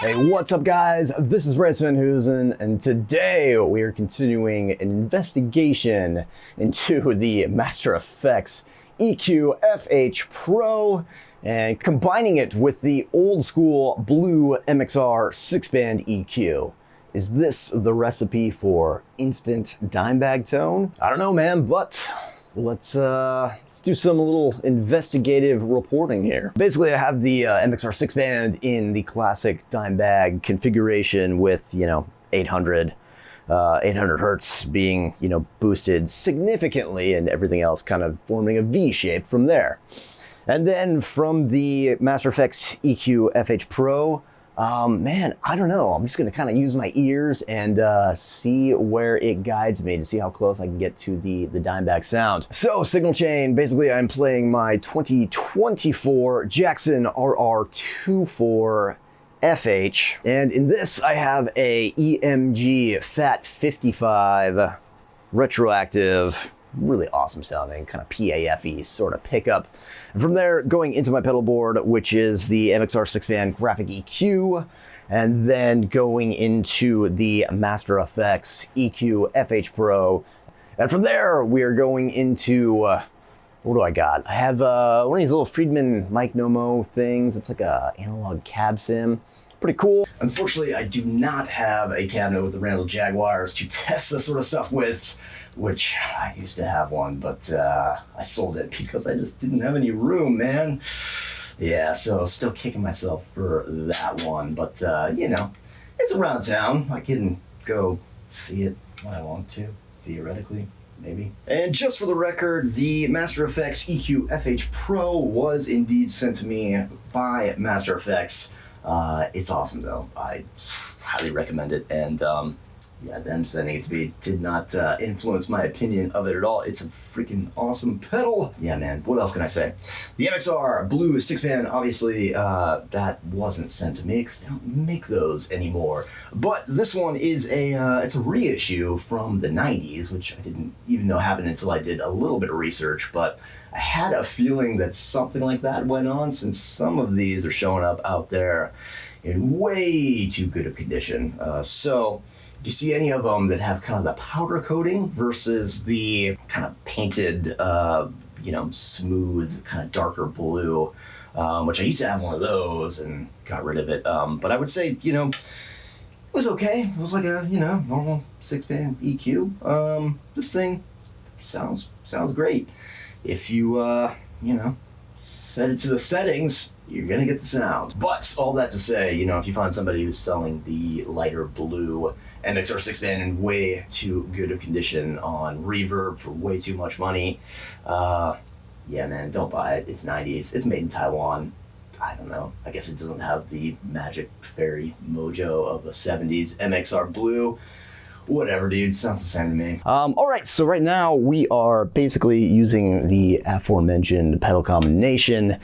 Hey, what's up guys? This is Friedman Mic-No-Mo, and today we are continuing an investigation into the Master Effects EQFH Pro and combining it with the old school blue MXR 6-band EQ. Is this the recipe for instant Dimebag tone? I don't know, man, but let's do some little investigative reporting here. Basically, I have the MXR 6-band in the classic Dimebag configuration with, 800 hertz being, boosted significantly and everything else kind of forming a V shape from there. And then from the Master Effects EQFH Pro, man, I don't know. I'm just gonna kind of use my ears and see where it guides me to see how close I can get to the Dimebag sound. So signal chain, basically I'm playing my 2024 Jackson RR24 FH, and in this I have a EMG Fat 55 retroactive, really awesome sounding, kind of PAFE sort of pickup. And from there, going into my pedal board, which is the MXR 6-band graphic EQ, and then going into the Master Effects EQFH Pro. And from there, we are going into, what do I got? I have one of these little Friedman Mic-No-Mo things. It's like a analog cab sim. Pretty cool. Unfortunately, I do not have a cabinet with the Randall Jaguars to test this sort of stuff with, which I used to have one, but I sold it because I just didn't have any room, man. Yeah, so still kicking myself for that one, but it's around town. I can go see it when I want to, theoretically, maybe. And just for the record, the Master Effects EQFH Pro was indeed sent to me by Master Effects. It's awesome though. I highly recommend it, and yeah, them sending it to me did not influence my opinion of it at all. It's a freaking awesome pedal. Yeah, man, what else can I say? The MXR Blue 6-band, obviously, that wasn't sent to me because they don't make those anymore. But this one is it's a reissue from the 90s, which I didn't even know happened until I did a little bit of research, but I had a feeling that something like that went on, since some of these are showing up out there in way too good of condition. So if you see any of them that have kind of the powder coating versus the kind of painted, smooth, kind of darker blue, which I used to have one of those and got rid of it. But I would say, it was okay. It was like a, normal 6-band EQ. This thing sounds great. If you, set it to the settings, you're gonna get the sound. But all that to say, if you find somebody who's selling the lighter blue MXR 6-band in way too good of condition on reverb for way too much money, yeah, man, don't buy it. It's 90s. It's made in Taiwan. I don't know. I guess it doesn't have the magic fairy mojo of a 70s MXR blue. Whatever, dude. Sounds the same to me. All right, so right now we are basically using the aforementioned pedal combination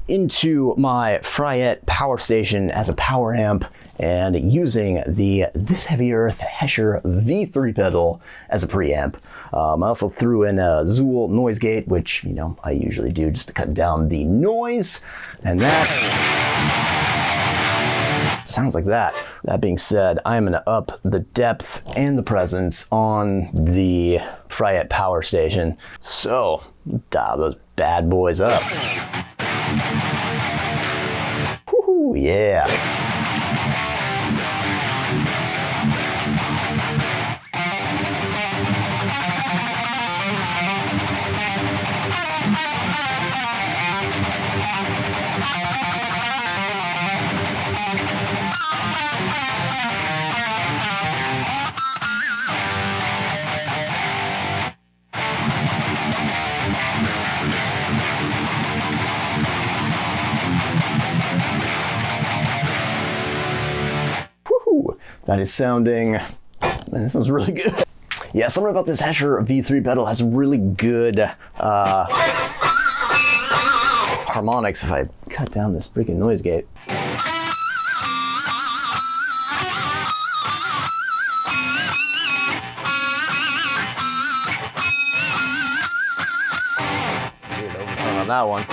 into my Friedman power station as a power amp, and using the ThisHeavyEarth Hesher V3 pedal as a preamp. I also threw in a Zool noise gate, which, I usually do just to cut down the noise, and that sounds like that. That being said, I'm gonna up the depth and the presence on the Friedman power station. So, dial those bad boys up. Woohoo, yeah. That is sounding, man, that sounds really good. Yeah, something about this Hesher V3 pedal has really good harmonics if I cut down this freaking noise gate. Weird overtone on that one.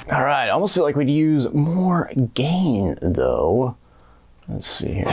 All right, I almost feel like we'd use more gain though. Let's see here.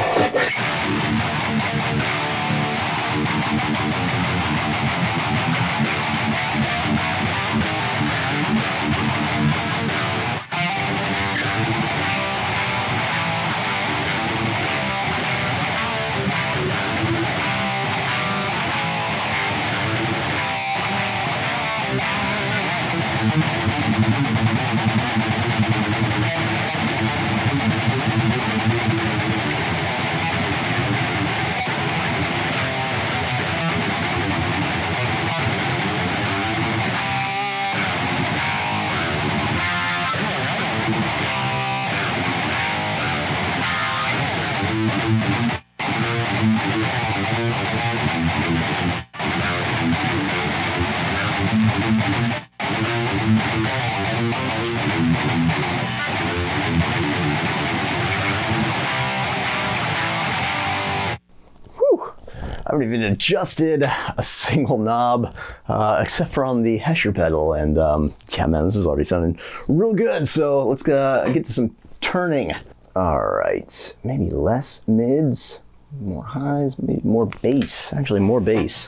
I haven't even adjusted a single knob except for on the Hesher pedal, and yeah, man, this is already sounding real good. So let's get to some turning. All right, maybe less mids, more highs, maybe more bass. Actually, more bass.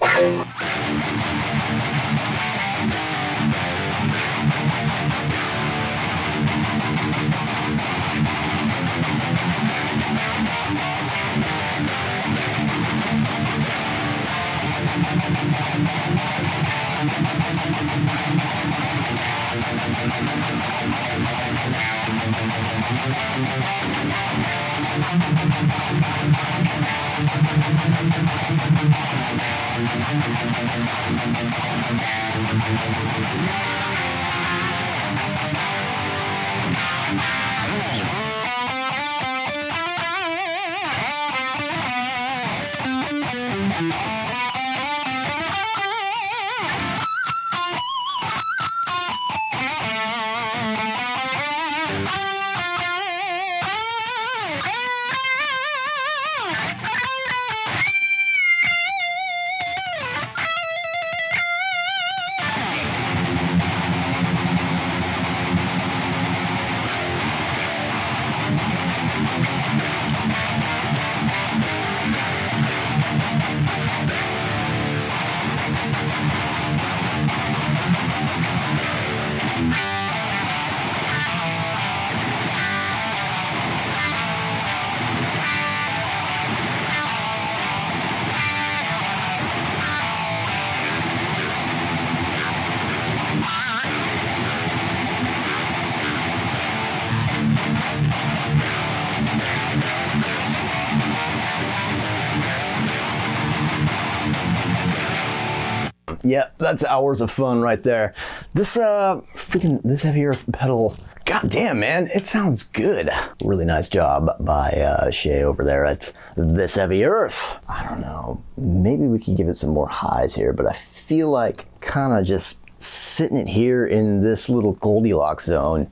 Yep, that's hours of fun right there. This this Heavy Earth pedal, god damn, man, it sounds good. Really nice job by Shay over there at This Heavy Earth. I don't know, maybe we could give it some more highs here, but I feel like kind of just sitting it here in this little Goldilocks zone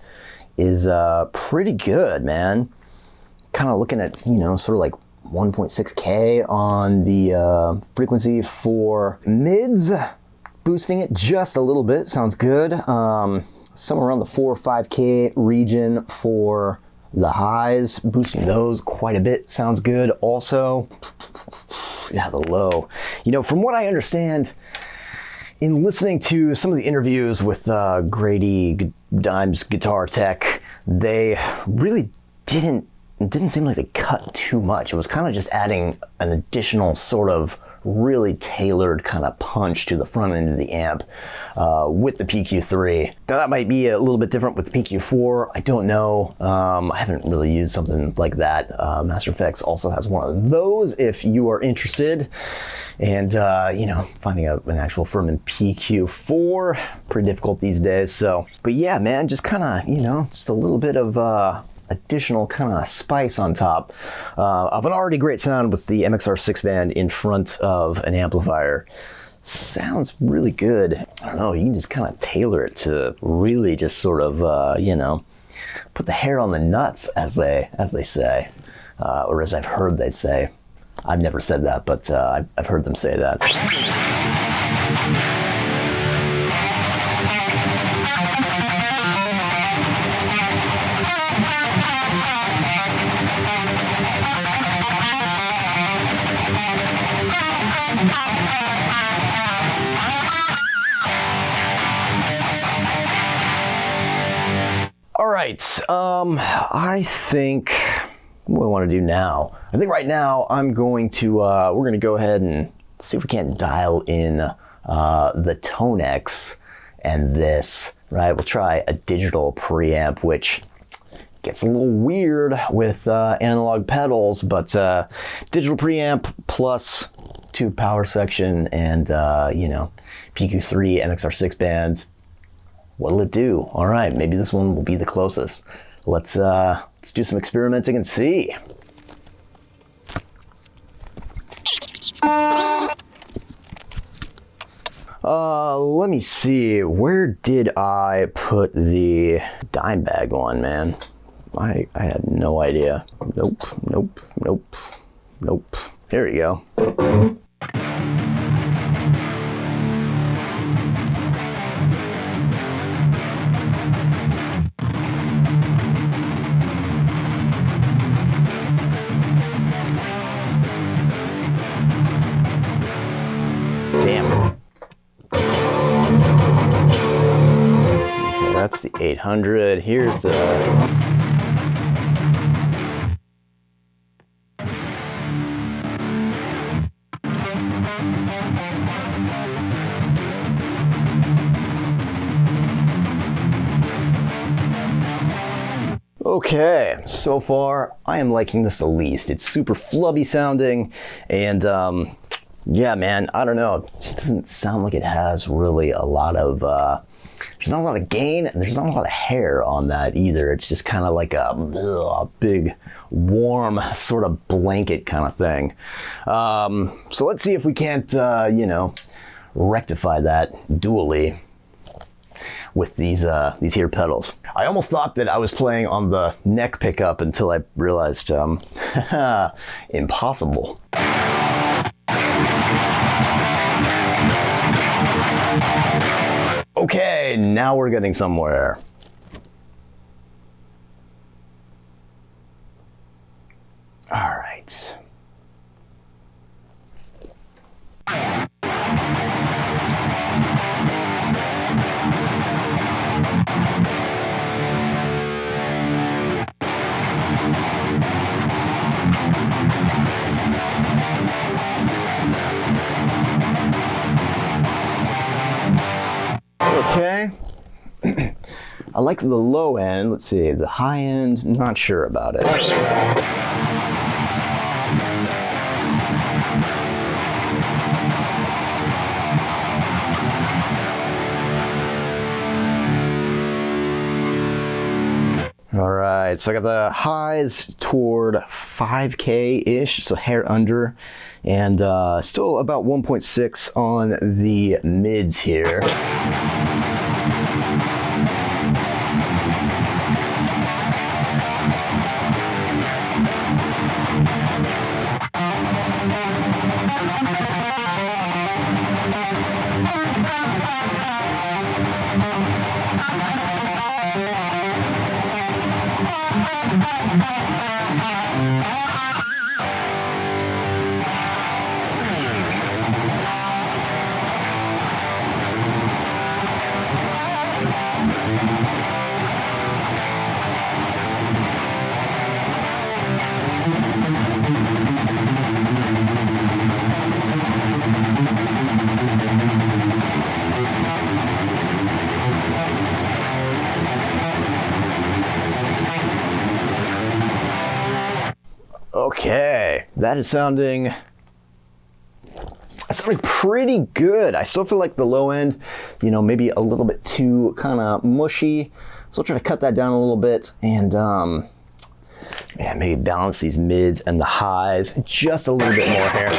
is pretty good, man. Kind of looking at, you know, sort of like 1.6K on the frequency for mids. Boosting it just a little bit sounds good. Somewhere around the 4 or 5K region for the highs. Boosting those quite a bit sounds good also. Yeah, the low. You know, from what I understand, in listening to some of the interviews with Grady Dimes Guitar Tech, they really didn't seem like they cut too much. It was kind of just adding an additional sort of really tailored kind of punch to the front end of the amp with the PQ3. Now that might be a little bit different with the PQ4. I don't know. I haven't really used something like that. Master Effects also has one of those if you are interested. And, you know, finding out an actual Furman PQ4, pretty difficult these days. So, but yeah, man, just kind of, you know, just a little bit of additional kind of spice on top of an already great sound with the MXR 6-band in front of an amplifier. Sounds really good. I don't know, you can just kind of tailor it to really just sort of, you know, put the hair on the nuts, as they say, or as I've heard they say. I've never said that, but I've heard them say that. All right, I think what do I want to do now? I think right now I'm going to, we're going to go ahead and see if we can't dial in the Tonex and this, right? We'll try a digital preamp, which gets a little weird with analog pedals, but digital preamp plus tube power section and, you know, PQ3 MXR6 bands. What'll it do? All right, maybe this one will be the closest. Let's do some experimenting and see. Let me see. Where did I put the Dimebag one, man? I had no idea. Nope. Here we go. Damn. Okay, that's the 800. Here's the... Okay, so far I am liking this the least. It's super flubby sounding, and yeah, man, I don't know. It just doesn't sound like it has really a lot of, there's not a lot of gain, and there's not a lot of hair on that either. It's just kind of like a big, warm, sort of blanket kind of thing. So let's see if we can't, you know, rectify that dually with these here pedals. I almost thought that I was playing on the neck pickup until I realized, impossible. Okay, now we're getting somewhere. All right. Okay. I like the low end. Let's see, the high end, not sure about it. All right, so I got the highs toward 5K-ish, so hair under, and still about 1.6 on the mids here. Okay, that is sounding pretty good. I still feel like the low end, you know, maybe a little bit too kind of mushy. So I'll try to cut that down a little bit and man, maybe balance these mids and the highs just a little bit more hair.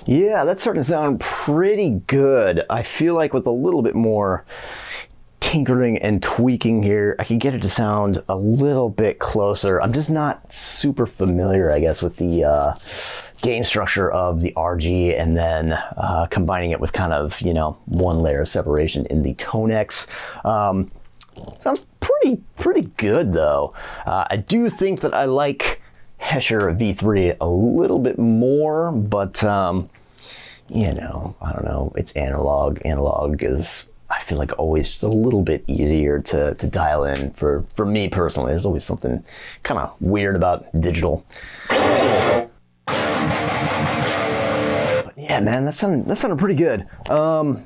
Yeah, that's starting to sound pretty good. I feel like with a little bit more tinkering and tweaking here, I can get it to sound a little bit closer. I'm just not super familiar, I guess, with the gain structure of the RG and then combining it with kind of, you know, one layer of separation in the Tonex. Sounds pretty good though. I do think that I like Hesher V3 a little bit more, but you know, I don't know, it's analog. Analog is, I feel like, always just a little bit easier to dial in for me personally. There's always something kind of weird about digital. But yeah, man, that sounded pretty good. I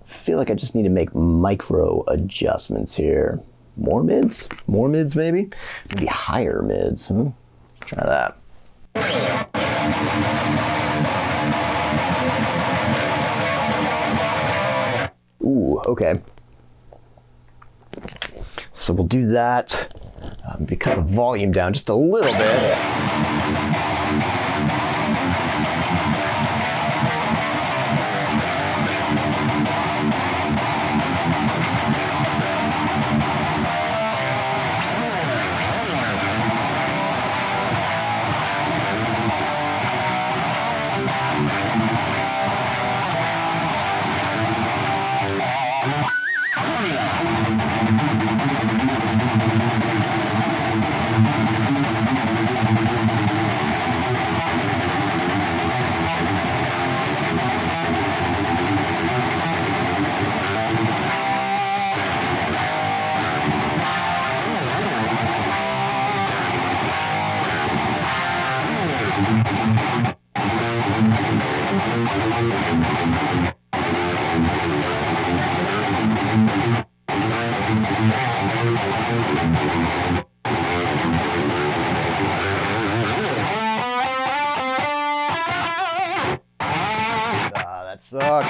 feel like I just need to make micro adjustments here. More mids maybe? Maybe higher mids. Try that. Ooh, okay. So we'll do that. Maybe cut the volume down just a little bit. That sucks.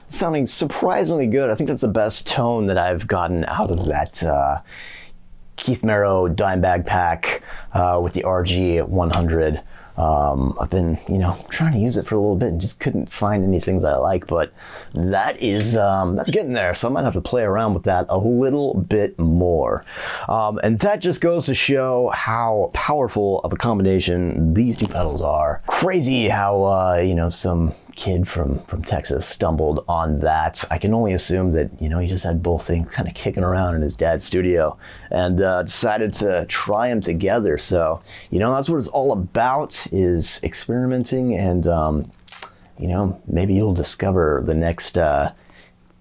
Sounding surprisingly good. I think that's the best tone that I've gotten out of that Keith Merrow Dimebag pack with the RG 100. I've been, you know, trying to use it for a little bit and just couldn't find anything that I like, but that is, that's getting there. So I might have to play around with that a little bit more. And that just goes to show how powerful of a combination these two pedals are. Crazy how, you know, some kid from Texas stumbled on that. I can only assume that, you know, he just had both things kind of kicking around in his dad's studio and decided to try them together. So, you know, that's what it's all about, is experimenting, and, you know, maybe you'll discover the next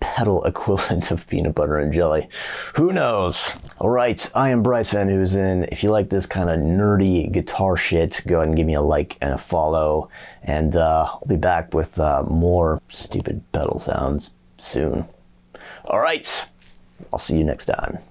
pedal equivalent of peanut butter and jelly. Who knows? All right, I am Bryce Van Hoosen. If you like this kind of nerdy guitar shit, go ahead and give me a like and a follow, and I'll be back with more stupid pedal sounds soon. All right, I'll see you next time.